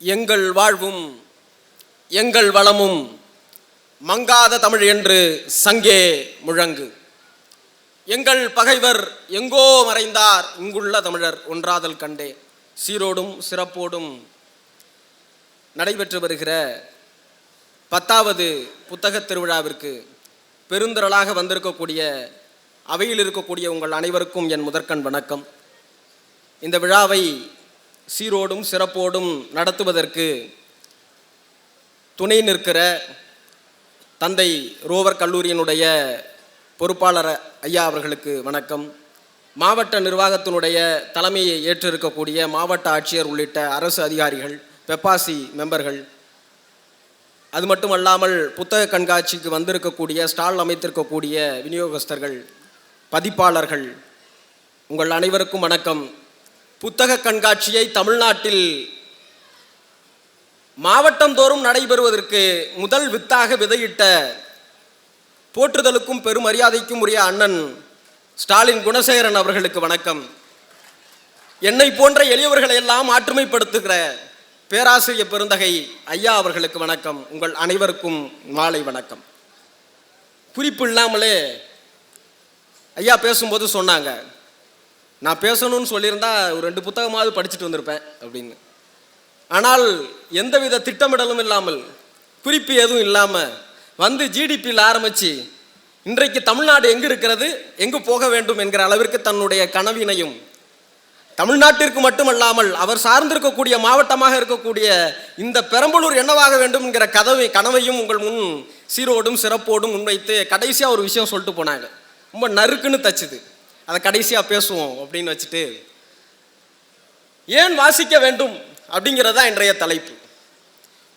எங்கள் வாழ்வும் எங்கள் வளமும் மங்காத தமிழ் என்று சங்கே முழங்கு. எங்கள் பகைவர் எங்கோ மறைந்தார், இங்குள்ள தமிழர் ஒன்றாதல் கண்டே. சீரோடும் சிறப்போடும் நடைபெற்று வருகிற 10வது புத்தக திருவிழாவிற்கு பெருந்திரளாக வந்திருக்கக்கூடிய அவையில் இருக்கக்கூடிய உங்கள் அனைவருக்கும் என் முதற்கண் வணக்கம். இந்த விழாவை சீரோடும் சிறப்போடும் நடத்துவதற்கு துணை நிற்கிற தந்தை ரோவர் கல்லூரியினுடைய பொறுப்பாளர் ஐயா அவர்களுக்கு வணக்கம். மாவட்ட நிர்வாகத்தினுடைய தலைமையை ஏற்றிருக்கக்கூடிய மாவட்ட ஆட்சியர் உள்ளிட்ட அரசு அதிகாரிகள், பெப்பாசி மெம்பர்கள், அது மட்டுமல்லாமல் புத்தக கண்காட்சிக்கு வந்திருக்கக்கூடிய ஸ்டால் அமைத்திருக்கக்கூடிய விநியோகஸ்தர்கள், பதிப்பாளர்கள், உங்கள் அனைவருக்கும் வணக்கம். புத்தக கண்காட்சியை தமிழ்நாட்டில் மாவட்டம் தோறும் நடைபெறுவதற்கு முதல் வித்தாக விதையிட்ட போற்றுதலுக்கும் பெருமரியாதைக்கும் உரிய அண்ணன் ஸ்டாலின் குணசேகரன் அவர்களுக்கு வணக்கம். என்னை போன்ற எளியவர்களை எல்லாம் ஆற்றுமைப்படுத்துகிற பேராசிரியர் பெருந்தகை ஐயா அவர்களுக்கு வணக்கம். உங்கள் அனைவருக்கும் மாலை வணக்கம். குறிப்பு இல்லாமலே ஐயா பேசும்போது சொன்னாங்க, நான் பேசணும்னு சொல்லியிருந்தா ஒரு 2 புத்தகமாவது படிச்சுட்டு வந்திருப்பேன் அப்படின்னு. ஆனால் எந்தவித திட்டமிடலும் இல்லாமல், குறிப்பு எதுவும் இல்லாமல் வந்து ஜிடிபியில் ஆரம்பித்து இன்றைக்கு தமிழ்நாடு எங்கு இருக்கிறது, எங்கு போக வேண்டும் என்கிற அளவிற்கு தன்னுடைய கனவினையும், தமிழ்நாட்டிற்கு மட்டுமல்லாமல் அவர் சார்ந்திருக்கக்கூடிய மாவட்டமாக இருக்கக்கூடிய இந்த பெரம்பலூர் என்னவாக வேண்டும் என்கிற கனவையும் உங்கள் முன் சீரோடும் சிறப்போடும் முன்வைத்து கடைசியாக ஒரு விஷயம் சொல்லிட்டு போனாங்க. ரொம்ப நறுக்குன்னு தச்சுது. அதை கடைசியாக பேசுவோம் அப்படின்னு வச்சுட்டு, ஏன் வாசிக்க வேண்டும் அப்படிங்கிறதா இன்றைய தலைப்பு.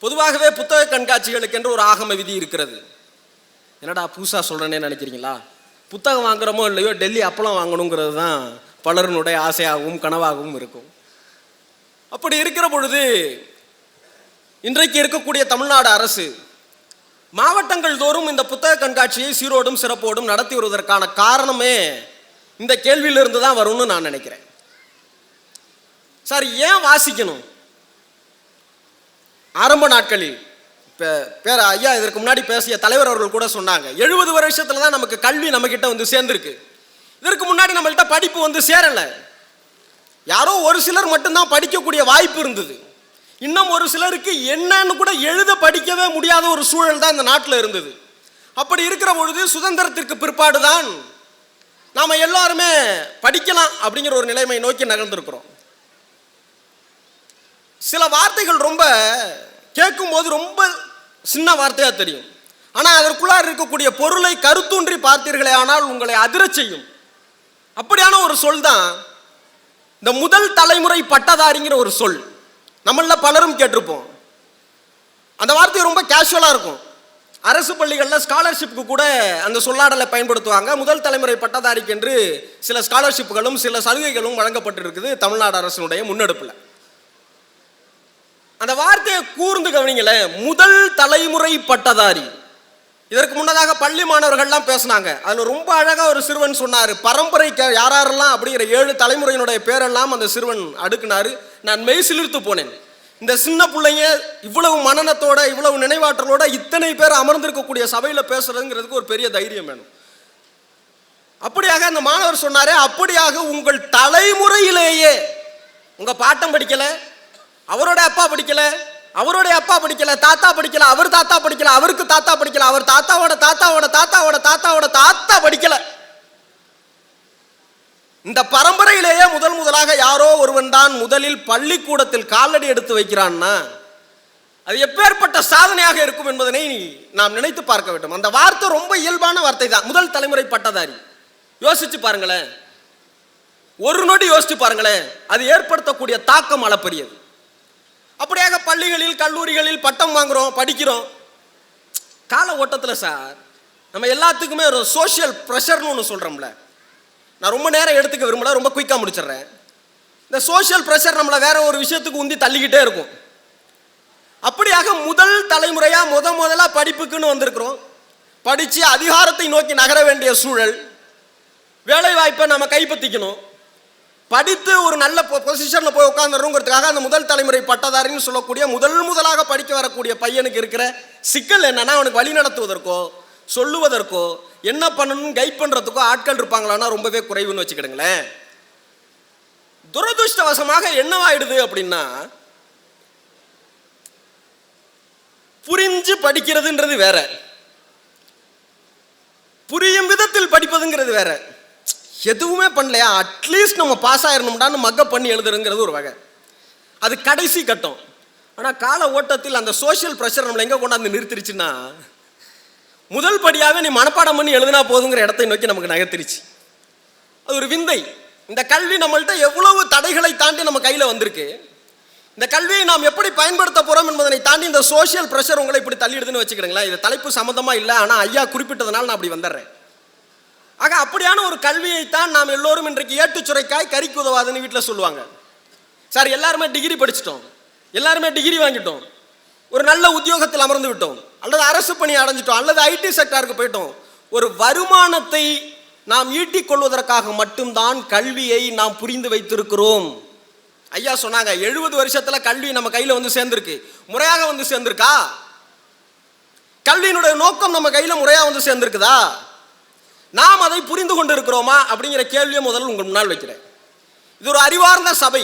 பொதுவாகவே புத்தக கண்காட்சிகளுக்கு என்று ஒரு ஆகம விதி இருக்கிறது. என்னடா புதுசாக சொல்கிறேன்னே நினைக்கிறீங்களா? புத்தகம் வாங்குறோமோ இல்லையோ டெல்லி அப்பளம் வாங்கணுங்கிறது தான் பலருனுடைய ஆசையாகவும் கனவாகவும் இருக்கும். அப்படி இருக்கிற பொழுது இன்றைக்கு இருக்கக்கூடிய தமிழ்நாடு அரசு மாவட்டங்கள் தோறும் இந்த புத்தக கண்காட்சியை சீரோடும் சிறப்போடும் நடத்தி வருவதற்கான காரணமே இந்த கேள்வியிலிருந்து தான் வரும்னு நான் நினைக்கிறேன். சார், ஏன் வாசிக்கணும்? ஆரம்ப நாட்களில் பேர ஐயா இதற்கு முன்னாடி பேசிய தலைவர் அவர்கள் கூட சொன்னாங்க, 70 வருஷத்துல தான் நமக்கு கல்வி நம்மக்கிட்ட வந்து சேர்ந்துருக்கு. இதற்கு முன்னாடி நம்மள்கிட்ட படிப்பு வந்து சேரலை. யாரோ ஒரு சிலர் மட்டும்தான் படிக்கக்கூடிய வாய்ப்பு இருந்தது. இன்னும் ஒரு சிலருக்கு என்னன்னு கூட எழுத படிக்கவே முடியாத ஒரு சூழல் தான் இந்த நாட்டில் இருந்தது. அப்படி இருக்கிற பொழுது சுதந்திரத்திற்கு பிற்பாடு தான் நாம் எல்லாருமே படிக்கலாம் அப்படிங்கிற ஒரு நிலைமை நோக்கி நகர்ந்திருக்கிறோம். சில வார்த்தைகள் ரொம்ப கேட்கும்போது ரொம்ப சின்ன வார்த்தையாக தெரியும். ஆனால் அதற்குள்ளார் இருக்கக்கூடிய பொருளை கருத்தூன்றி பார்த்தீர்களே ஆனால் உங்களை அதிரச் செய்யும். அப்படியான ஒரு சொல் தான் இந்த முதல் தலைமுறை பட்டதாரிங்கிற ஒரு சொல். நம்மள பலரும் கேட்டிருப்போம். அந்த வார்த்தை ரொம்ப கேஷுவலாக இருக்கும். அரசு பள்ளிகளில் ஸ்காலர்ஷிப்புக்கு கூட அந்த சொல்லாடலை பயன்படுத்துவாங்க. முதல் தலைமுறை பட்டதாரிக்கு என்று சில ஸ்காலர்ஷிப்புகளும் சில சலுகைகளும் வழங்கப்பட்டிருக்குது தமிழ்நாடு அரசினுடைய முன்னெடுப்பில். அந்த வார்த்தையை கூர்ந்து கவனிங்களேன், முதல் தலைமுறை பட்டதாரி. இதற்கு முன்னதாக பள்ளி மாணவர்கள்லாம் பேசினாங்க. அதில் ரொம்ப அழகாக ஒரு சிறுவன் சொன்னார், பரம்பரை யாரெல்லாம் அப்படிங்கிற 7 தலைமுறையினுடைய பேரெல்லாம் அந்த சிறுவன் அடுக்குனார். நான் மெய் சிலிர்த்து போனேன். இந்த சின்ன பிள்ளைங்க இவ்வளவு மனநத்தோட இவ்வளவு நினைவாற்றலோட இத்தனை பேர் அமர்ந்திருக்கக்கூடிய சபையில் பேசுறதுங்கிறதுக்கு ஒரு பெரிய தைரியம் வேணும். அப்படியாக அந்த மாணவர் சொன்னாரே, அப்படியாக உங்கள் தலைமுறையிலேயே உங்க பாட்டம் படிக்கல, அவரோட அப்பா படிக்கல, அவருடைய அப்பா படிக்கல, தாத்தா படிக்கல, அவர் தாத்தா படிக்கல, அவருக்கு தாத்தா படிக்கல, அவர் தாத்தாவோட தாத்தாவோட தாத்தாவோட தாத்தாவோட தாத்தா படிக்கல. இந்த பரம்பரையிலேயே முதலாக யாரோ ஒருவன் தான் முதலில் பள்ளிக்கூடத்தில் காலடி எடுத்து வைக்கிறான்னா அது எப்பேற்பட்ட சாதனையாக இருக்கும் என்பதனை நாம் நினைத்து பார்க்க வேண்டும். அந்த வார்த்தை ரொம்ப இயல்பான வார்த்தை தான், முதல் தலைமுறை பட்டதாரி. யோசிச்சு பாருங்களேன், ஒரு நொடி யோசிச்சு பாருங்களேன், அது ஏற்படுத்தக்கூடிய தாக்கம் அளப்பரியது. அப்படியாக பள்ளிகளில் கல்லூரிகளில் பட்டம் வாங்குறோம், படிக்கிறோம். கால ஓட்டத்தில் சார் நம்ம எல்லாத்துக்குமே ஒரு சோஷியல் ப்ரெஷர்னு ஒன்று சொல்கிறோம்ல. நான் ரொம்ப நேரம் எடுத்துக்க விரும்பல, ரொம்ப குயிக்காக முடிச்சிடுறேன். இந்த சோஷியல் ப்ரெஷர் நம்மளை வேற ஒரு விஷயத்துக்கு உந்தி தள்ளிக்கிட்டே இருக்கும். அப்படியாக முதல் தலைமுறையாக முதலாக படிப்புக்குன்னு வந்திருக்கிறோம். படித்து அதிகாரத்தை நோக்கி நகர வேண்டிய சூழல், வேலை வாய்ப்பை நம்ம கைப்பற்றிக்கணும். படித்து ஒரு நல்ல பொசிஷனில் போய் உட்காந்துருங்கிறதுக்காக அந்த முதல் தலைமுறை பட்டதாரின்னு சொல்லக்கூடிய முதலாக படிக்க வரக்கூடிய பையனுக்கு இருக்கிற சிக்கல் என்னன்னா, அவனுக்கு வழி நடத்துவதற்கோ சொல்லுவதற்கோ என்ன பண்ணணும்னு கைட் பண்ணுறதுக்கோ ஆட்கள் இருப்பாங்களான்னா ரொம்பவே குறைவுன்னு வச்சுக்கிடுங்களேன். துரதிருஷ்டவசமாக என்னவாயிடுது அப்படின்னா, புரிஞ்சு படிக்கிறதுன்றது வேற, புரியும் விதத்தில் படிப்பதுங்கிறது வேற. எதுவுமே பண்ணலையா, அட்லீஸ்ட் நம்ம பாஸ் ஆயிடணும்டான்னு மக்கப் பண்ணி எழுதுறதுங்கிறது ஒரு வகை, அது கடைசி கட்டம். ஆனால் கால ஓட்டத்தில் அந்த சோஷியல் ப்ரெஷர் நம்மளை எங்கே கொண்டாந்து நிறுத்திருச்சுன்னா, முதல் படியாகவே நீ மனப்பாடம் பண்ணி எழுதினா போதுங்கிற இடத்தை நோக்கி நமக்கு நகர்த்திருச்சு. அது ஒரு விந்தை. இந்த கல்வி நம்மள்கிட்ட எவ்வளவு தடைகளை தாண்டி நம்ம கையில் வந்திருக்கு. இந்த கல்வியை நாம் எப்படி பயன்படுத்த போகிறோம் என்பதனை தாண்டி இந்த சோஷியல் ப்ரெஷர் உங்களை இப்படி தள்ளிடுதுன்னு வச்சுக்கிடுங்களேன். இது தலைப்பு சம்மந்தமாக இல்லை, ஆனால் ஐயா குறிப்பிட்டதுனால நான் அப்படி வந்துடுறேன். ஆக அப்படியான ஒரு கல்வியைத்தான் நாம் எல்லோரும் இன்றைக்கு ஏட்டுச்சுரைக்காய் கறிக்கு உதவாதுன்னு வீட்டில் சொல்லுவாங்க. சார் எல்லாருமே டிகிரி படிச்சிட்டோம், எல்லாருமே டிகிரி வாங்கிட்டோம், ஒரு நல்ல உத்தியோகத்தில் அமர்ந்து விட்டோம், அல்லது அரசு பணி அடைஞ்சிட்டோம், அல்லது ஐடி செக்டாருக்கு போயிட்டோம். ஒரு வருமானத்தை நாம் ஈட்டிக் கொள்வதற்காக மட்டும்தான் கல்வியை நாம் புரிந்து வைத்திருக்கிறோம். ஐயா சொன்னாங்க 70 வருஷத்துல கல்வி நம்ம கையில் வந்து சேர்ந்திருக்கு. முறையாக வந்து சேர்ந்திருக்கா? கல்வியினுடைய நோக்கம் நம்ம கையில் முறையாக வந்து சேர்ந்திருக்குதா? நாம் அதை புரிந்து கொண்டு இருக்கிறோமா அப்படிங்கிற கேள்வியை முதல்ல உங்கள் முன்னால் வைக்கிறேன். இது ஒரு அறிவார்ந்த சபை.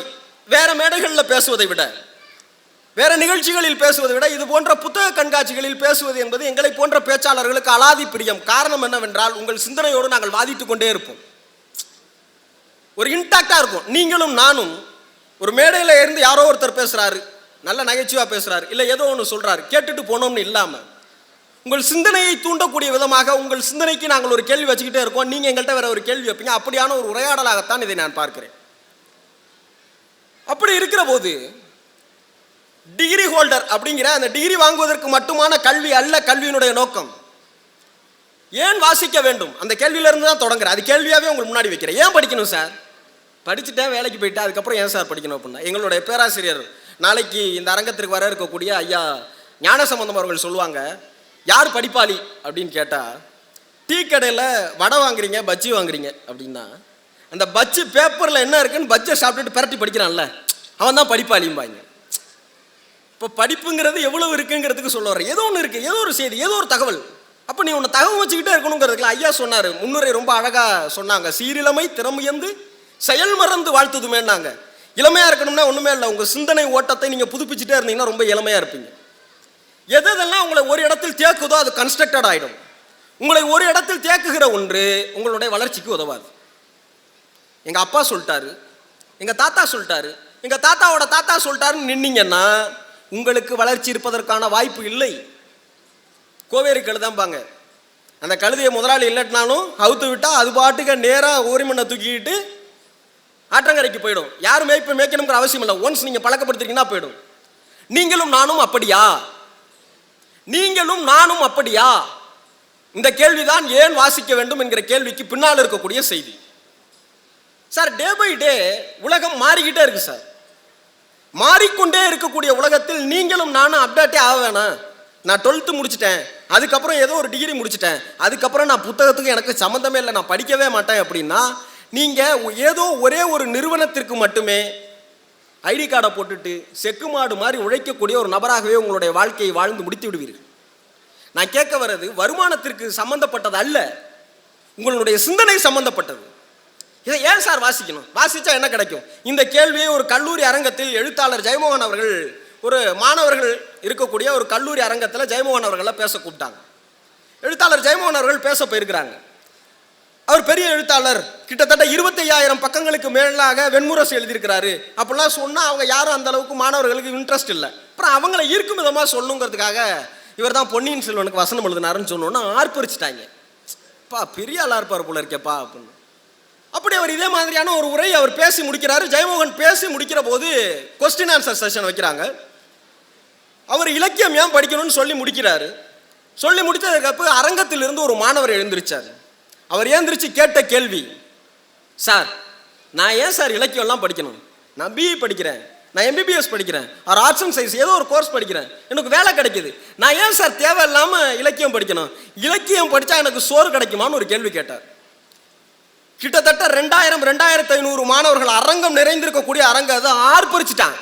வேற மேடைகளில் பேசுவதை விட, வேற நிகழ்ச்சிகளில் பேசுவதை விட, இது போன்ற புத்தக கண்காட்சிகளில் பேசுவது என்பது எங்களை போன்ற பேச்சாளர்களுக்கு அலாதி பிரியம். காரணம் என்னவென்றால், உங்கள் சிந்தனையோடு நாங்கள் வாதித்துக் கொண்டே இருப்போம், ஒரு இன்டாக்டா இருக்கும். நீங்களும் நானும் ஒரு மேடையில் இருந்து யாரோ ஒருத்தர் பேசுறாரு, நல்ல நகைச்சுவா பேசுறாரு, இல்லை ஏதோ ஒன்று சொல்றாரு, கேட்டுட்டு போனோம்னு இல்லாமல் உங்கள் சிந்தனையை தூண்டக்கூடிய விதமாக உங்கள் சிந்தனைக்கு நாங்கள் ஒரு கேள்வி வச்சுக்கிட்டே இருக்கோம். நீங்கள் எங்கள்கிட்ட வேற ஒரு கேள்வி வைப்பீங்க. அப்படியான ஒரு உரையாடலாகத்தான் இதை நான் பார்க்கிறேன். அப்படி இருக்கிற போது டிகிரி ஹோல்டர் அப்படிங்கிற அந்த டிகிரி வாங்குவதற்கு மட்டுமான கல்வி அல்ல கல்வியினுடைய நோக்கம். ஏன் வாசிக்க வேண்டும்? அந்த கேள்வியிலிருந்து தான் தொடங்குறேன். அது கேள்வியாகவே உங்களுக்கு முன்னாடி வைக்கிறேன். ஏன் படிக்கணும் சார்? படிச்சுட்டேன், வேலைக்கு போயிட்டேன், அதுக்கப்புறம் ஏன் சார் படிக்கணும் அப்படின்னா, எங்களுடைய பேராசிரியர் நாளைக்கு இந்த அரங்கத்திற்கு வர இருக்கக்கூடிய ஐயா ஞானசம்பந்தம் அவர்கள் சொல்லுவாங்க, யார் படிப்பாளி அப்படின்னு கேட்டால், டீ கடையில் வடை வாங்குறீங்க, பஜ்ஜி வாங்குறீங்க அப்படின்னா, அந்த பஜ்ஜி பேப்பரில் என்ன இருக்குன்னு பஜ்ஜை சாப்பிட்டுட்டு பிரட்டி படிக்கிறான்ல, அவன் தான் படிப்பாளிம்பாங்க. இப்போ படிப்புங்கிறது எவ்வளவு இருக்குங்கிறதுக்கு சொல்ல வர்றேன். ஏதோ ஒன்று இருக்குது, ஏதோ ஒரு செய்தி, ஏதோ ஒரு தகவல். அப்போ நீ உன்னை தகவல் வச்சுக்கிட்டே இருக்கணுங்கிறதுக்குல ஐயா சொன்னார், முன்னுரை ரொம்ப அழகாக சொன்னாங்க. சீரிழமை திறமுயர்ந்து செயல் மறந்து வாழ்த்துதுமேன்னாங்க. இளமையாக இருக்கணும்னா ஒன்றுமே இல்லை, உங்கள் சிந்தனை ஓட்டத்தை நீங்கள் புதுப்பிச்சுட்டே இருந்தீங்கன்னா ரொம்ப இளமையாக இருப்பீங்க. எதெல்லாம் உங்களை ஒரு இடத்தில் தேக்குதோ அது கன்ஸ்ட்ரக்டட் ஆகிடும். உங்களை ஒரு இடத்தில் தேக்குகிற ஒன்று உங்களுடைய வளர்ச்சிக்கு உதவாது. எங்கள் அப்பா சொல்லிட்டாரு, எங்கள் தாத்தா சொல்லிட்டாரு, எங்கள் தாத்தாவோட தாத்தா சொல்லிட்டாருன்னு நின்னீங்கன்னா உங்களுக்கு வளர்ச்சி இருப்பதற்கான வாய்ப்பு இல்லை. கோவேரி கழுதாம்பாங்க, அந்த கழுதையை முதலாளி இல்லட்டினாலும் அவுத்து விட்டால் அது பாட்டுக்கு நேராக ஓரிமண்ணை தூக்கிக்கிட்டு ஆற்றங்கரைக்கு போயிடும். யாரும் மேய்க்கணுங்கிற அவசியம் இல்லை. ஒன்ஸ் நீங்கள் பழக்கப்படுத்திங்கன்னா போயிடும். நீங்களும் நானும் அப்படியா? நீங்களும் நானும் அப்படியா? இந்த கேள்விதான் ஏன் வாசிக்க வேண்டும் என்கிற கேள்விக்கு பின்னால் இருக்கக்கூடிய செய்தி. சார், டே பை டே உலகம் மாறிக்கிட்டே இருக்கு சார். மாறிக்கொண்டே இருக்கக்கூடிய உலகத்தில் நீங்களும் நானும் அப்டேட்டே ஆக வேணாம். நான் 12th முடிச்சிட்டேன், அதுக்கப்புறம் ஏதோ ஒரு டிகிரி முடிச்சிட்டேன், அதுக்கப்புறம் நான் புத்தகத்துக்கு எனக்கு சம்மந்தமே இல்லை, நான் படிக்கவே மாட்டேன் அப்படின்னா, நீங்கள் ஏதோ ஒரே ஒரு நிறுவனத்திற்கு மட்டுமே ஐடி கார்டை போட்டுட்டு செக்கு மாடு மாதிரி உழைக்கக்கூடிய ஒரு நபராகவே உங்களுடைய வாழ்க்கையை வாழ்ந்து முடித்து விடுவீர்கள். நான் கேட்க வர்றது வருமானத்திற்கு சம்பந்தப்பட்டது அல்ல, உங்களுடைய சிந்தனை சம்பந்தப்பட்டது. இதை ஏன் சார் வாசிக்கணும்? வாசிச்சா என்ன கிடைக்கும்? இந்த கேள்வியை ஒரு கல்லூரி அரங்கத்தில் எழுத்தாளர் ஜெயமோகன் அவர்கள் ஒரு மாணவர்கள் இருக்கக்கூடிய ஒரு கல்லூரி அரங்கத்தில் ஜெயமோகன் அவர்களை பேச கூப்பிட்டாங்க. எழுத்தாளர் ஜெயமோகன் அவர்கள் பேச போயிருக்கிறாங்க. அவர் பெரிய எழுத்தாளர், கிட்டத்தட்ட 25,000 பக்கங்களுக்கு மேலாக வெண்முரசு எழுதியிருக்கிறாரு. அப்படிலாம் சொன்னால் அவங்க யாரும் அந்த அளவுக்கு மாணவர்களுக்கு இன்ட்ரெஸ்ட் இல்லை. அப்புறம் அவங்கள ஈர்க்கும் விதமாக சொல்லணுங்கிறதுக்காக இவர் தான் பொன்னியின் செல்வனுக்கு வசனம் எழுதினாருன்னு சொன்னோன்னா ஆர்ப்பரிச்சிட்டாங்க. பா, பெரிய ஆளாக இருப்பார் போல இருக்கேப்பா அப்படின்னு. அப்படி அவர் இதே மாதிரியான ஒரு உரை அவர் பேசி முடிக்கிறாரு. ஜெயமோகன் பேசி முடிக்கிற போது கொஸ்டின் ஆன்சர் செஷன் வைக்கிறாங்க. அவர் இலக்கியம் ஏன் படிக்கணும்னு சொல்லி முடிக்கிறாரு. சொல்லி முடித்ததுக்கப்புறம் அரங்கத்திலிருந்து ஒரு மாணவர் எழுந்திருச்சார். அவர் ஏந்திரிச்சு கேட்ட கேள்வி, சார் நான் ஏன் சார் இலக்கியம்லாம் படிக்கணும்? நான் பிஇ படிக்கிறேன், நான் எம்பிபிஎஸ் படிக்கிறேன், ஒரு ஆர்ட்ஸ் அண்ட் சயின்ஸ் ஏதோ ஒரு கோர்ஸ் படிக்கிறேன், எனக்கு வேலை கிடைக்குது, நான் ஏன் சார் தேவையில்லாமல் இலக்கியம் படிக்கணும்? இலக்கியம் படித்தா எனக்கு சோறு கிடைக்குமான்னு ஒரு கேள்வி கேட்டார். கிட்டத்தட்ட 2000-2500 மாணவர்கள் அரங்கம் நிறைந்திருக்கக்கூடிய அரங்கம் அதை ஆர்ப்பரிச்சிட்டான்.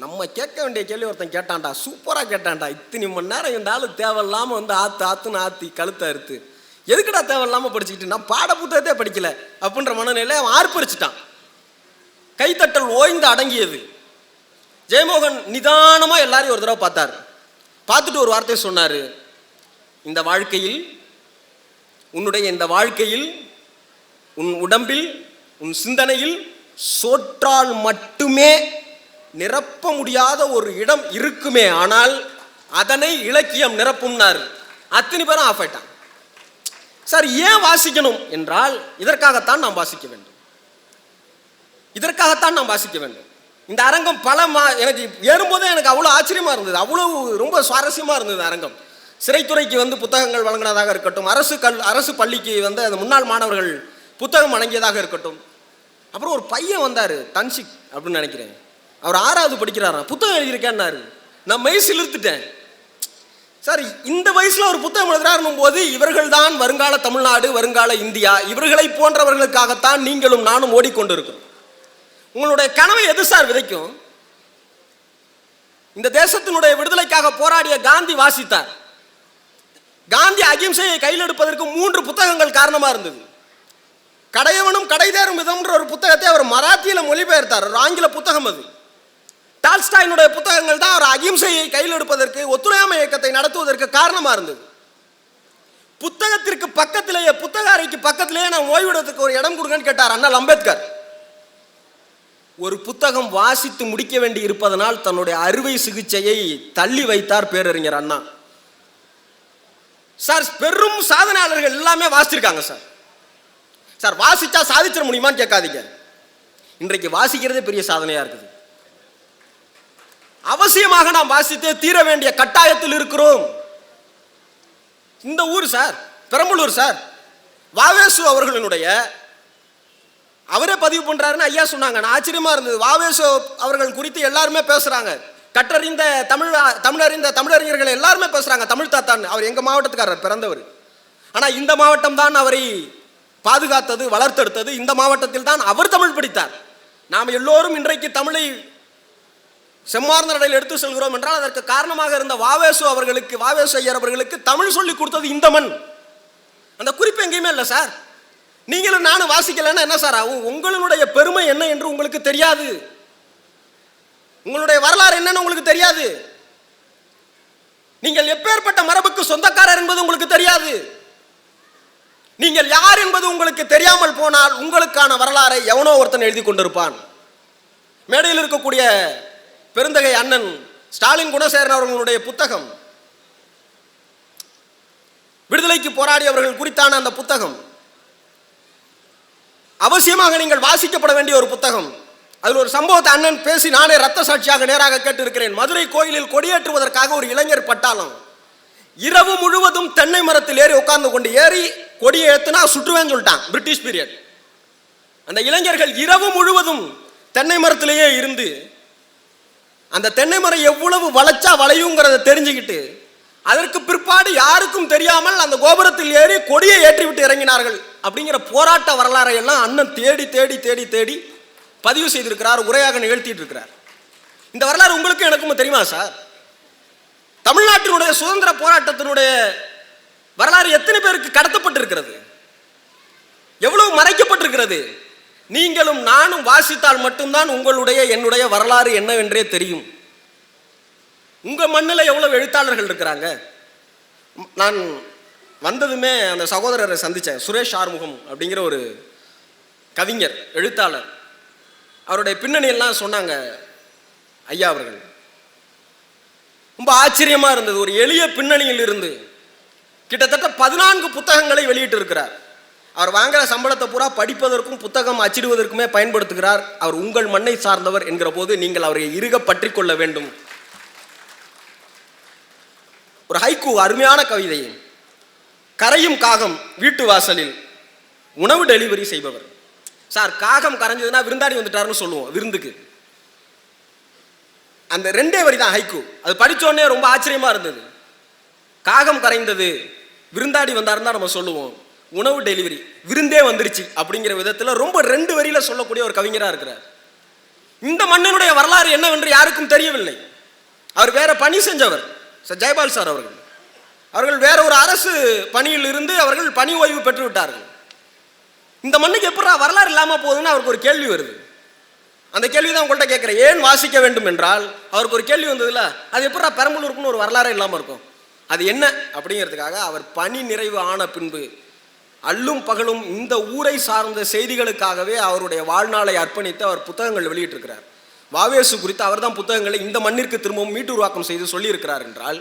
நம்ம கேட்க வேண்டிய கேள்வி ஒருத்தன் கேட்டான்டா, சூப்பராக கேட்டான்டா. இத்தனை மணி நேரம் இந்த ஆளு தேவையில்லாமல் வந்து ஆத்துன்னு ஆத்தி கழுத்தை அறுத்து எதுக்குடா தேவையில்லாமல் படிச்சுக்கிட்டு, நான் பாட புத்தகத்தே படிக்கல அப்படின்ற மனநிலையை அவன் ஆர்ப்பரிச்சிட்டான். கைத்தட்டல் ஓய்ந்து அடங்கியது. ஜெயமோகன் நிதானமாக எல்லாரையும் ஒரு தடவை பார்த்தார். பார்த்துட்டு ஒரு வார்த்தை சொன்னார், இந்த வாழ்க்கையில், உன்னுடைய இந்த வாழ்க்கையில், உன் உடம்பில், உன் சிந்தனையில் சோற்றால் மட்டுமே நிரப்ப முடியாத ஒரு இடம் இருக்குமே, ஆனால் அதனை இலக்கியம் நிரப்பும்னார். அத்தனை பேரும் ஆஃப் ஆயிட்டான். சார், ஏன் வாசிக்கணும் என்றால் இதற்காகத்தான் நாம் வாசிக்க வேண்டும், இதற்காகத்தான் நாம் வாசிக்க வேண்டும். இந்த அரங்கம் எனக்கு ஏறும்போதே எனக்கு அவ்வளோ ஆச்சரியமா இருந்தது, அவ்வளோ ரொம்ப சுவாரஸ்யமா இருந்தது அரங்கம். சிறைத்துறைக்கு வந்து புத்தகங்கள் வழங்கினதாக இருக்கட்டும், அரசு பள்ளிக்கு வந்து அந்த முன்னாள் மாணவர்கள் புத்தகம் வழங்கியதாக இருக்கட்டும். அப்புறம் ஒரு பையன் வந்தார், தன்சிக் அப்படின்னு நினைக்கிறேன், அவர் 6வது படிக்கிறாராம். புத்தகம் எழுதியிருக்கேன்னாரு. நான் மெய் சிலிர்த்துட்டேன். சார், இந்த வயசுல ஒரு புத்தகம் எழுதுறாருன்னும் போது இவர்கள் தான் வருங்கால தமிழ்நாடு, வருங்கால இந்தியா, இவர்களை போன்றவர்களுக்காகத்தான் நீங்களும் நானும் ஓடிக்கொண்டிருக்கிறோம். உங்களுடைய கனவை எது சார் விதைக்கும்? இந்த தேசத்தினுடைய விடுதலைக்காக போராடிய காந்தி வாசித்தார். காந்தி அகிம்சையை கையில் எடுப்பதற்கு 3 புத்தகங்கள் காரணமா இருந்தது. கடையவனும் கடை தேரும் விதம்ன்ற ஒரு புத்தகத்தை அவர் மராத்தியில மொழிபெயர்த்தார், ஒரு ஆங்கில புத்தகம். அது டால்ஸ்டாயினுடைய புத்தகங்கள் தான் அவர் அகிம்சையை கையில் எடுப்பதற்கு, ஒத்துழையாமை இயக்கத்தை நடத்துவதற்கு காரணமா இருந்தது. புத்தகத்திற்கு பக்கத்திலேயே, புத்தக அறைக்கு பக்கத்திலேயே நான் ஓய்விடத்துக்கு ஒரு இடம் கொடுங்கன்னு கேட்டார் அண்ணல் அம்பேத்கர். ஒரு புத்தகம் வாசித்து முடிக்க வேண்டி இருப்பதனால் தன்னுடைய அறுவை சிகிச்சையை தள்ளி வைத்தார் பேரறிஞர் அண்ணா. சார், பெரும் சாதனையாளர்கள் எல்லாமே வாசிச்சிருக்காங்க சார். சார், வாசிச்சா சாதிச்சிட முடியுமான்னு கேட்காதீங்க. இன்றைக்கு வாசிக்கிறதே பெரிய சாதனையா இருக்குது. அவசியமாக நாம் வாசித்தே தீர வேண்டிய கட்டாயத்தில் இருக்கிறோம். இந்த ஊர் சார், பெரம்பலூர் சார், வாவேசு அவர்களுடைய, அவரே பதிவு பண்றாருன்னு ஐயா சொன்னாங்க. நான் ஆச்சரியமா இருந்தது. வாவேசு அவர்கள் குறித்து எல்லாருமே பேசுறாங்க. கற்றறிந்த தமிழறிஞர்கள் எல்லாருமே பேசுறாங்க, தமிழ் தாத்தான்னு. அவர் எங்க மாவட்டத்துக்காரர், பிறந்தவர். ஆனா இந்த மாவட்டம் தான் அவரை பாதுகாத்தது, வளர்த்தெடுத்தது. இந்த மாவட்டத்தில் தான் அவர் தமிழ் படித்தார். நாம் எல்லோரும் இன்றைக்கு தமிழை செம்மார்ந்த நடையில் எடுத்து செல்கிறோம் என்றால் அதற்கு காரணமாக இருந்த வாவேசு ஐயர் அவர்களுக்கு தமிழ் சொல்லி கொடுத்தது இந்த மண். அந்த குறிப்பு எங்கேயுமே இல்லை சார். நீங்களும் நானும் வாசிக்கலன்னா என்ன சார் ஆகும்? உங்களுடைய பெருமை என்ன என்று உங்களுக்கு தெரியாது, உங்களுடைய வரலாறு என்னன்னு உங்களுக்கு தெரியாது, நீங்கள் எப்பேற்பட்ட மரபுக்கு சொந்தக்காரர் என்பது உங்களுக்கு தெரியாது. நீங்கள் யார் என்பது உங்களுக்கு தெரியாமல் போனால் உங்களுக்கான வரலாறை எவனோ ஒருத்தன் எழுதி கொண்டிருப்பான். மேடையில் இருக்கக்கூடிய பெருந்தகை அண்ணன் ஸ்டாலின் குணசேகரன் அவர்களுடைய புத்தகம், விடுதலைக்கு போராடியவர்கள் குறித்தான அந்த புத்தகம் அவசியமாக நீங்கள் வாசிக்கப்பட வேண்டிய ஒரு புத்தகம். அதில் ஒரு சம்பவத்தை அண்ணன் பேசி நானே ரத்த சாட்சியாக நேராக கேட்டிருக்கிறேன். மதுரை கோயிலில் கொடியேற்றுவதற்காக ஒரு இளைஞர் பட்டாளம் இரவு முழுவதும் தென்னை மரத்தில் ஏறி உட்கார்ந்து கொண்டு, ஏறி கொடியை ஏற்றுனா சுற்றுவேன்னு சொல்லிட்டான், பிரிட்டிஷ் பீரியட். அந்த இளைஞர்கள் இரவு முழுவதும் தென்னை மரத்திலேயே இருந்து அந்த தென்னை மரம் எவ்வளவு வளைச்சா வளையுங்கிறத தெரிஞ்சுக்கிட்டு அதற்கு பிற்பாடு யாருக்கும் தெரியாமல் அந்த கோபுரத்தில் ஏறி கொடியை ஏற்றிவிட்டு இறங்கினார்கள். அப்படிங்கிற போராட்ட வரலாறை எல்லாம் அண்ணன் தேடி தேடி தேடி தேடி பதிவு செய்திருக்கிறார், உரையாக நிகழ்த்திட்டு இருக்கிறார். இந்த வரலாறு உங்களுக்கு எனக்கும் தெரியுமா சார்? தமிழ்நாட்டினுடைய சுதந்திர போராட்டத்தினுடைய வரலாறு எத்தனை பேருக்கு கடத்தப்பட்டிருக்கிறது, எவ்வளவு மறைக்கப்பட்டிருக்கிறது? நீங்களும் நானும் வாசித்தால் மட்டும்தான் என்னுடைய வரலாறு என்னவென்றே தெரியும். உங்க மண்ணில் எவ்வளவு எழுத்தாளர்கள் இருக்கிறாங்க. நான் வந்ததுமே அந்த சகோதரரை சந்தித்தேன், சுரேஷ் ஆறுமுகம் அப்படிங்கிற ஒரு கவிஞர், எழுத்தாளர். அவருடைய பின்னணியெல்லாம் சொன்னாங்க ஐயா அவர்கள். ரொம்ப ஆச்சரியமா இருந்தது. ஒரு எளிய பின்னணியில் இருந்து கிட்டத்தட்ட 14 புத்தகங்களை வெளியிட்டு இருக்கிறார். அவர் வாங்குற சம்பளத்தை பூரா படிப்பதற்கும் புத்தகம் அச்சிடுவதற்குமே பயன்படுத்துகிறார். அவர் உங்கள் மண்ணை சார்ந்தவர் என்கிற போது நீங்கள் அவரை இறுக பற்றி கொள்ள வேண்டும். ஒரு ஹைக்கூ, அருமையான கவிதை. கரையும் காகம் வீட்டு வாசலில் உணவு டெலிவரி செய்பவர். சார், காகம் கரைஞ்சதுன்னா விருந்தாடி வந்துட்டாருன்னு சொல்லுவோம் விருந்துக்கு. அந்த 2 வரி தான் ஹைக்கூ. அது படித்தோடனே ரொம்ப ஆச்சரியமா இருந்தது. காகம் கரைந்தது, விருந்தாடி வந்தாருன்னு தான் நம்ம சொல்லுவோம். உணவு டெலிவரி, விருந்தே வந்துருச்சு அப்படிங்கிற விதத்தில் ரொம்ப 2 வரியில சொல்லக்கூடிய ஒரு கவிஞராக இருக்கிறார். இந்த மண்ணினுடைய வரலாறு என்னவென்று யாருக்கும் தெரியவில்லை. அவர் வேற பணி செஞ்சவர் ஜெயபால் சார் அவர்கள் வேற ஒரு அரசு பணியில் இருந்து அவர்கள் பணி ஓய்வு பெற்று விட்டார்கள். இந்த மண்ணுக்கு எப்படி வரலாறு இல்லாமல் போகுதுன்னு அவருக்கு ஒரு கேள்வி வருது. அந்த கேள்வி தான் உங்கள்கிட்ட கேட்குறேன். ஏன் வாசிக்க வேண்டும் என்றால் அவருக்கு ஒரு கேள்வி வந்ததுல, அது எப்படா பெரம்பலூருக்குன்னு ஒரு வரலாறே இல்லாமல் இருக்கும், அது என்ன அப்படிங்கிறதுக்காக அவர் பணி நிறைவு ஆன பின்பு அல்லும் பகலும் இந்த ஊரை சார்ந்த செய்திகளுக்காகவே அவருடைய வாழ்நாளை அர்ப்பணித்து அவர் புத்தகங்கள் வெளியிட்டிருக்கிறார். வாவேசு குறித்து அவர் தான் புத்தகங்களை இந்த மண்ணிற்கு திரும்பவும் மீட்டுருவாக்கம் செய்து சொல்லியிருக்கிறார். என்றால்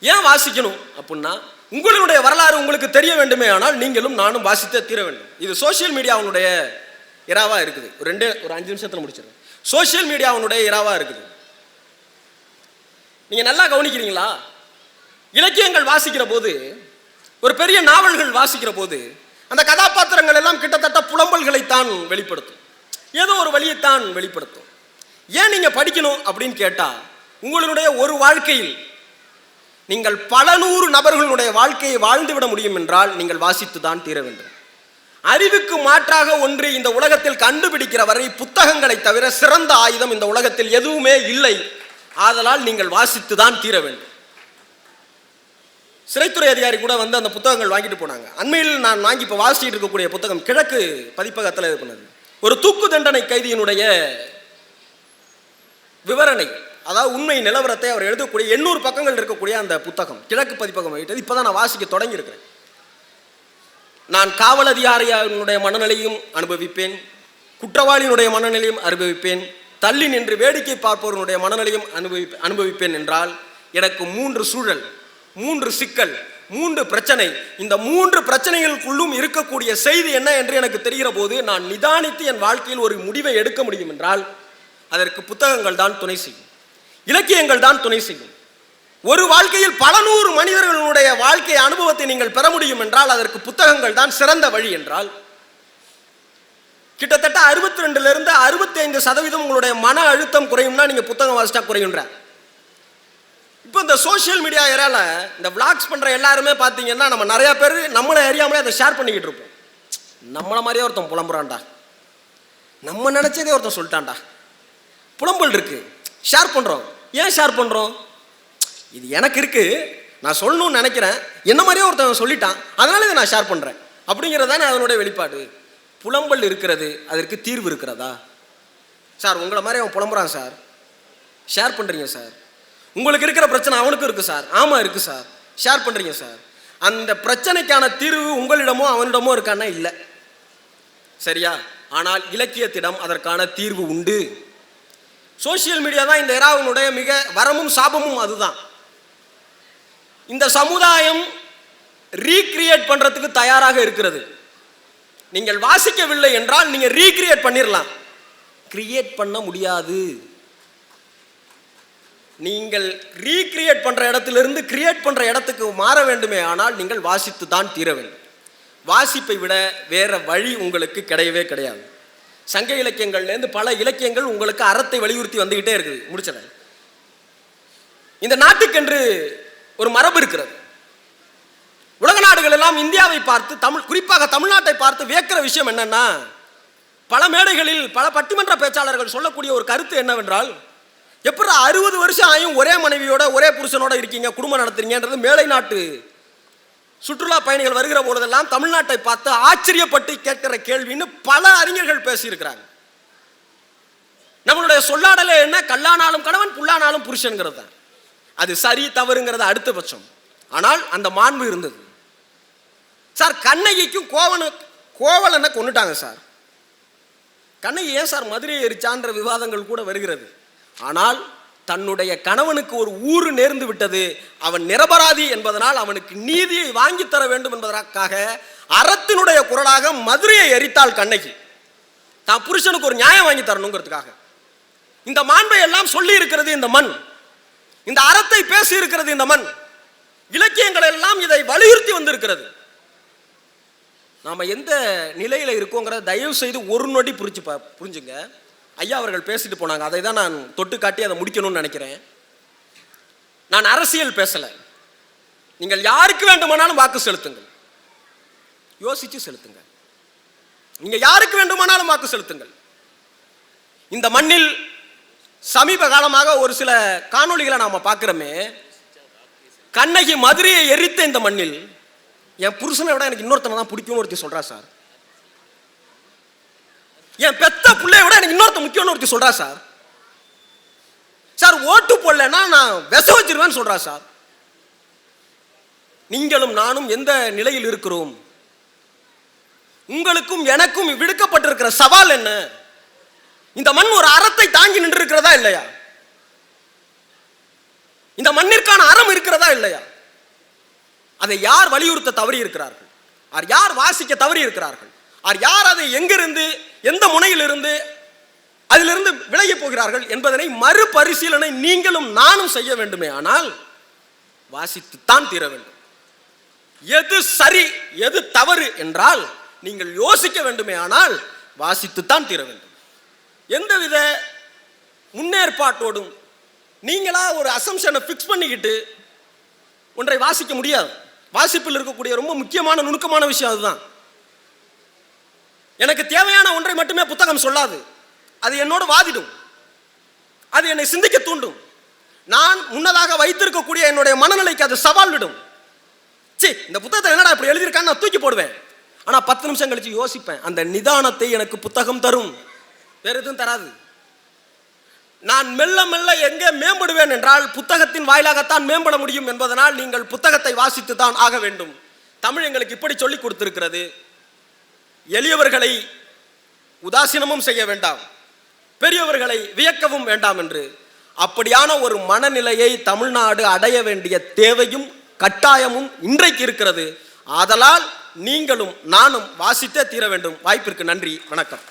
ஏன் வாசிக்கணும் அப்படின்னா, உங்களுடைய வரலாறு உங்களுக்கு தெரிய வேண்டுமே ஆனால் நீங்களும் நானும் வாசித்தே தீர வேண்டும். இது சோசியல் மீடியாவுடைய இராவா இருக்குது. ஒரு 5 நிமிஷத்தில் முடிச்சிருக்கேன். சோசியல் மீடியாவுடைய இராவா இருக்குது. நீங்க நல்லா கவனிக்கிறீங்களா? இலக்கியங்கள் வாசிக்கிற போது, ஒரு பெரிய நாவல்கள் வாசிக்கிற போது அந்த கதாபாத்திரங்கள் எல்லாம் கிட்டத்தட்ட புலம்பல்களைத்தான் வெளிப்படுத்தும், ஏதோ ஒரு வழியைத்தான் வெளிப்படுத்தும். ஏன் நீங்க படிக்கணும் அப்படின்னு கேட்டா, உங்களுடைய ஒரு வாழ்க்கையில் நீங்கள் பல 100 நபர்களுடைய வாழ்க்கையை வாழ்ந்துவிட முடியும் என்றால் நீங்கள் வாசித்து தான் தீர வேண்டும். அறிவுக்கு மாற்றாக ஒன்று இந்த உலகத்தில் கண்டுபிடிக்கிற வரை புத்தகங்களை தவிர சிறந்த ஆயுதம் இந்த உலகத்தில் எதுவுமே இல்லை. ஆதலால் நீங்கள் வாசித்து தான் தீர வேண்டும். சிறைத்துறை அதிகாரி கூட வந்து அந்த புத்தகங்கள் வாங்கிட்டு போனாங்க. அண்மையில் நான் வாங்கி இப்போ வாசிச்சுட்டு இருக்கக்கூடிய புத்தகம் கிழக்கு பதிப்பகத்தில் இது பண்ணது. ஒரு தூக்கு தண்டனை கைதியினுடைய விவரணை, அதாவது உண்மை நிலவரத்தை அவர் எழுதக்கூடிய 800 பக்கங்கள் இருக்கக்கூடிய அந்த புத்தகம் கிழக்கு பதிப்பகம் வைத்தது. இப்போ தான் நான் வாசிக்க தொடங்கியிருக்கிறேன். நான் காவல் அதிகாரியினுடைய மனநிலையும் அனுபவிப்பேன், குற்றவாளியினுடைய மனநிலையும் அனுபவிப்பேன், தள்ளி நின்று வேடிக்கை பார்ப்பவர்களுடைய மனநிலையும் அனுபவிப்பேன் என்றால் எனக்கு 3 சூழல், 3 சிக்கல், 3 பிரச்சனை. இந்த 3 பிரச்சனைகளுக்குள்ளும் இருக்கக்கூடிய செய்தி என்ன என்று எனக்கு தெரிகிற போது நான் நிதானித்து என் வாழ்க்கையில் ஒரு முடிவை எடுக்க முடியும் என்றால் அதற்கு புத்தகங்கள் தான் துணை செய்யும், இலக்கியங்கள் தான் துணை செய்யும். ஒரு வாழ்க்கையில் பல 100 மனிதர்களுடைய வாழ்க்கை அனுபவத்தை நீங்கள் பெற முடியும் என்றால் அதற்கு புத்தகங்கள் தான் சிறந்த வழி. என்றால் கிட்டத்தட்ட 62% 65% உங்களுடைய மன அழுத்தம் குறையும்னா நீங்க புத்தகம் வாசிச்சா குறையுன்ற. இப்போ இந்த சோசியல் மீடியா ஏரியால இந்த விளாக்ஸ் பண்ற எல்லாருமே பார்த்தீங்கன்னா நம்ம நிறைய பேர் நம்மளை அறியாமலே அதை ஷேர் பண்ணிக்கிட்டு இருப்போம். நம்மள மாதிரியே ஒருத்தன் புலம்புறான்டா, நம்ம நினைச்சதே ஒருத்தன் சொல்லிட்டான்டா, புலம்பல் இருக்கு, ஷேர் பண்றோம். ஏன் ஷேர் பண்றோம்? இது எனக்கு இருக்கு, நான் சொல்லணும்னு நினைக்கிறேன், என்ன மாதிரியே ஒருத்தன் சொல்லிட்டான், அதனால இதை நான் ஷேர் பண்றேன் அப்படிங்கிறதானே அதனுடைய வெளிப்பாடு. புலம்பல் இருக்கிறது, அதற்கு தீர்வு இருக்கிறதா? சார் உங்களை மாதிரி அவன் புலம்புறான் சார், ஷேர் பண்றீங்க சார். உங்களுக்கு இருக்கிற பிரச்சனை அவனுக்கும் இருக்கு சார். ஆமா இருக்கு சார், ஷேர் பண்றீங்க சார். அந்த பிரச்சனைக்கான தீர்வு உங்களிடமோ அவனிடமோ இருக்கான்னா இல்லை, சரியா? ஆனால் இலக்கியத்திடம் அதற்கான தீர்வு உண்டு. சோசியல் மீடியா தான் இந்த எராவினுடைய மிக வரமும் சாபமும் அதுதான். இந்த சமுதாயம் ரீக்ரியேட் பண்றதுக்கு தயாராக இருக்கிறது. நீங்கள் வாசிக்கவில்லை என்றால் நீங்க ரீக்ரியேட் பண்ணிடலாம், கிரியேட் பண்ண முடியாது. நீங்கள் ரீக்ரியேட் பண்ற இடத்திலிருந்து கிரியேட் பண்ற இடத்துக்கு மாற வேண்டுமே ஆனால் நீங்கள் வாசித்து தான் தீர வேண்டும். வாசிப்பை விட வேற வழி உங்களுக்கு கிடையவே கிடையாது. சங்க இலக்கியங்கள்லேருந்து பல இலக்கியங்கள் உங்களுக்கு அறத்தை வலியுறுத்தி வந்துகிட்டே இருக்குது. முடிச்சல இந்த நாட்டுக்கென்று ஒரு மரபு இருக்கிறது. உலக நாடுகள் எல்லாம் இந்தியாவை பார்த்து குறிப்பாக தமிழ்நாட்டை பார்த்து வியக்கிற விஷயம் என்னன்னா, பல மேடைகளில் பல பட்டிமன்ற பேச்சாளர்கள் சொல்லக்கூடிய ஒரு கருத்து என்னவென்றால், எப்படி 60 வருஷம் ஆயும் ஒரே மனைவியோட ஒரே புருஷனோட இருக்கீங்க, குடும்பம் நடத்துறீங்கன்றது மேலை நாட்டு சுற்றுலா பயணிகள் வருகிற போதெல்லாம் தமிழ்நாட்டை பார்த்து ஆச்சரியப்பட்டு கேட்கிற கேள்வின்னு பல அறிஞர்கள் பேசியிருக்கிறாங்க. நம்மளுடைய சொல்லாடலே என்ன, கல்லானாலும் கணவன் புல்லானாலும் புருஷன்கிறது தான். அது சரி தவறுங்கிறது அடுத்த பட்சம். ஆனால் அந்த மாண்பு இருந்தது சார். கண்ணகிக்கும் கோவலனை கொண்டுட்டாங்க சார். கண்ணகி ஏன் சார் மதுரையை எரிச்சான்ற விவாதங்கள் கூட வருகிறது. ஆனால் தன்னுடைய கணவனுக்கு ஒரு ஊறு நேர்ந்து விட்டது, அவன் நிரபராதி என்பதனால் அவனுக்கு நீதியை வாங்கி தர வேண்டும் என்பதற்காக அறத்தினுடைய குரலாக மதுரையை எரித்தாள் கண்ணகி. தான் புருஷனுக்கு ஒரு நியாயம் வாங்கி தரணுங்கிறதுக்காக. இந்த மாண்பை எல்லாம் சொல்லி இருக்கிறது இந்த மண், இந்த அறத்தை பேசி இருக்கிறது இந்த மண், இலக்கியங்கள் எல்லாம் இதை வலியுறுத்தி வந்திருக்கிறது. நாம எந்த நிலையில இருக்கோங்கிறத தயவு செய்து ஒரு நொடி புரிஞ்சுங்க. ஐயா அவர்கள் பேசிட்டு போனாங்க, அதை தான் நான் தொட்டு காட்டி அதை முடிக்கணும்னு நினைக்கிறேன். நான் அரசியல் பேசல. நீங்கள் யாருக்கு வேண்டுமானாலும் வாக்கு செலுத்துங்கள். யோசிச்சு செலுத்துங்க. நீங்க யாருக்கு வேண்டுமானாலும் வாக்கு செலுத்துங்கள். இந்த மண்ணில் சமீப காலமாக ஒரு சில காணொளிகளை நாம பார்க்கிறோமே. கண்ணகி மதுரையை எரித்த இந்த மண்ணில் என் புருஷனை விட எனக்கு இன்னொருத்தனை தான் பிடிக்கும்னு ஒருத்தி சொல்றா சார். என் பெத்த பிள்ளைய விட எனக்கு இன்னொருத்த முக்கியம்னு ஒருத்தி சொல்றா சார். சார் ஓட்டு போடலன்னா நான் விச வச்சிருவேன்னு சொல்றா சார். நீங்களும் நானும் எந்த நிலையில் இருக்கிறோம்? உங்களுக்கும் எனக்கும் விடுக்கப்பட்டிருக்கிற சவால் என்ன? இந்த மண் ஒரு அறத்தை தாங்கி நின்று இருக்கிறதா இல்லையா? இந்த மண்ணிற்கான அறம் இருக்கிறதா இல்லையா? அதை யார் வலியுறுத்த தவறி இருக்கிறார்கள்? யார் வாசிக்க தவறி இருக்கிறார்கள்? யார் அதை எங்கிருந்து எந்த முனையிலிருந்து அதிலிருந்து விலகி போகிறார்கள் என்பதனை மறுபரிசீலனை நீங்களும் நானும் செய்ய வேண்டுமே. ஆனால் வாசித்துத்தான் தீர வேண்டும். எது சரி எது தவறு என்றால் நீங்கள் யோசிக்க வேண்டுமே. ஆனால் வாசித்துத்தான் தீர வேண்டும். எந்தவித முன்னேற்பாட்டோடும் நீங்களா ஒரு அசம்ஷனை ஃபிக்ஸ் பண்ணிக்கிட்டு ஒன்றை வாசிக்க முடியாது. வாசிப்பில் இருக்கக்கூடிய ரொம்ப முக்கியமான நுணுக்கமான விஷயம் அதுதான். எனக்கு தேவையான ஒன்றை மட்டுமே புத்தகம் சொல்லாது. அது என்னோடு வாதிடும். அது என்னை சிந்திக்க தூண்டும். நான் முன்னதாக வைத்திருக்கக்கூடிய என்னுடைய மனநிலைக்கு அது சவால் விடும். இந்த புத்தகத்தை என்னடா இப்படி எழுதியிருக்கான்னு நான் தூக்கி போடுவேன். ஆனால் 10 நிமிஷம் கழிச்சு யோசிப்பேன். அந்த நிதானத்தை எனக்கு புத்தகம் தரும், வேற எதுவும் தராது. நான் மெல்ல மெல்ல எங்கே மேம்படுவேன் என்றால் புத்தகத்தின் வாயிலாகத்தான் மேம்பட முடியும் என்பதனால் நீங்கள் புத்தகத்தை வாசித்து தான் ஆக வேண்டும். தமிழ் எங்களுக்கு இப்படி சொல்லிக் கொடுத்திருக்கிறது. எளியவர்களை உதாசீனமும் செய்ய வேண்டாம், பெரியவர்களை வியக்கவும் வேண்டாம் என்று. அப்படியான ஒரு மனநிலையை தமிழ்நாடு அடைய வேண்டிய தேவையும் கட்டாயமும் இன்றைக்கு இருக்கிறது. ஆதலால் நீங்களும் நானும் வாசித்தே தீர வேண்டும். வாய்ப்பிற்கு நன்றி. வணக்கம்.